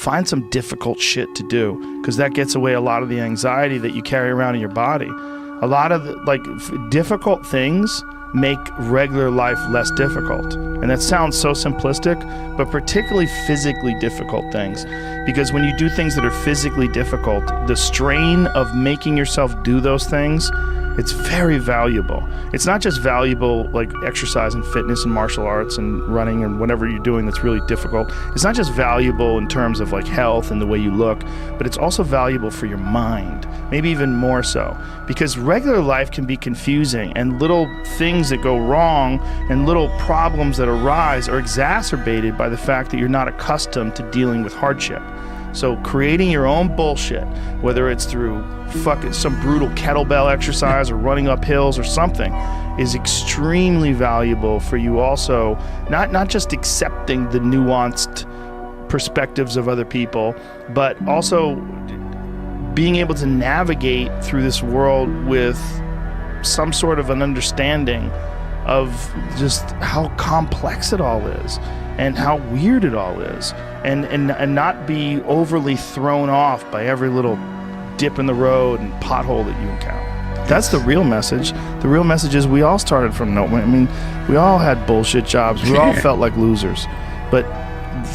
find some difficult shit to do, because that gets away a lot of the anxiety that you carry around in your body. A lot of difficult things make regular life less difficult. And that sounds so simplistic, but particularly physically difficult things. Because when you do things that are physically difficult, the strain of making yourself do those things, it's very valuable. It's not just valuable like exercise and fitness and martial arts and running and whatever you're doing that's really difficult. It's not just valuable in terms of like health and the way you look, but it's also valuable for your mind, maybe even more so. Because regular life can be confusing, and little things that go wrong and little problems that arise are exacerbated by the fact that you're not accustomed to dealing with hardship. So creating your own bullshit, whether it's through fucking some brutal kettlebell exercise or running up hills or something, is extremely valuable for you also, not just accepting the nuanced perspectives of other people, but also being able to navigate through this world with some sort of an understanding of just how complex it all is and how weird it all is, and not be overly thrown off by every little dip in the road and pothole that you encounter. That's the real message. The real message is we all started from nowhere. I mean, we all had bullshit jobs. We all felt like losers. But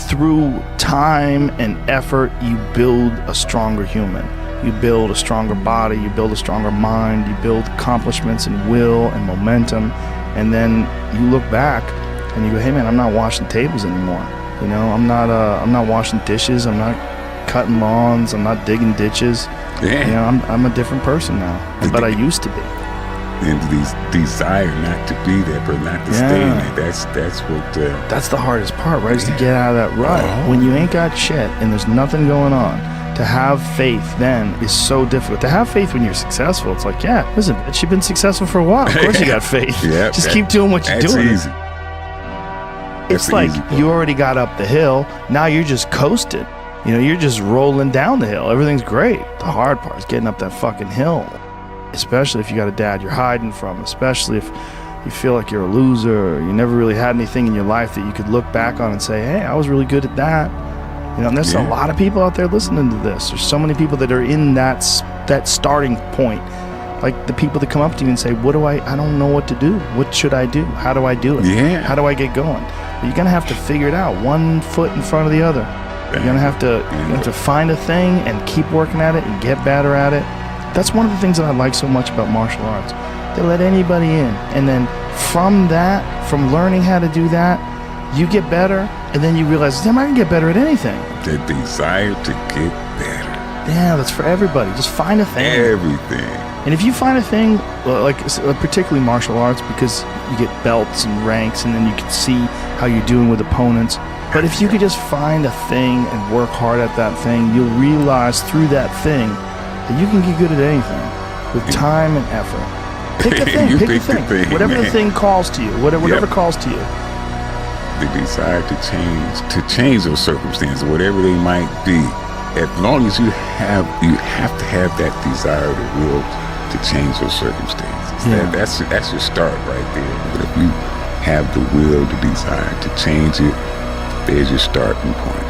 through time and effort, you build a stronger human. You build a stronger body. You build a stronger mind. You build accomplishments and will and momentum. And then you look back and you go, hey man, I'm not washing tables anymore. You know, I'm not washing dishes. I'm not cutting lawns. I'm not digging ditches. Yeah. You know, I'm a different person now, but I used to be. And these desire not to be there, but not to stay in it. That's what. That's the hardest part, right? Is to get out of that rut. When you ain't got shit and there's nothing going on, to have faith then is so difficult. To have faith when you're successful, it's like, yeah, listen, bitch, you've been successful for a while. Of course you got faith. Just keep doing what you're doing. Easy. It's like you already got up the hill. Now you're just coasting. You know, you're just rolling down the hill. Everything's great. The hard part is getting up that fucking hill. Especially if you got a dad you're hiding from. Especially if you feel like you're a loser, or you never really had anything in your life that you could look back on and say, hey, I was really good at that. You know, and there's a lot of people out there listening to this. There's so many people that are in that starting point. Like the people that come up to you and say, I don't know what to do. What should I do? How do I do it? Yeah. How do I get going? But you're going to have to figure it out, one foot in front of the other. You're going to have to find a thing and keep working at it and get better at it. That's one of the things that I like so much about martial arts. They let anybody in. And then from learning how to do that, you get better, and then you realize, damn, I can get better at anything. The desire to get better. Yeah, that's for everybody. Just find a thing. Everything. And if you find a thing, like particularly martial arts, because you get belts and ranks, and then you can see how you're doing with opponents. But if you could just find a thing and work hard at that thing, you'll realize through that thing that you can get good at anything with time and effort. Pick a thing. Pick a thing. Whatever the thing calls to you. Whatever calls to you. The desire to change those circumstances, whatever they might be. As long as you have to have that desire, the will to change those circumstances. Yeah. That's your start right there. But if you have the will, the desire to change it, there's your starting point.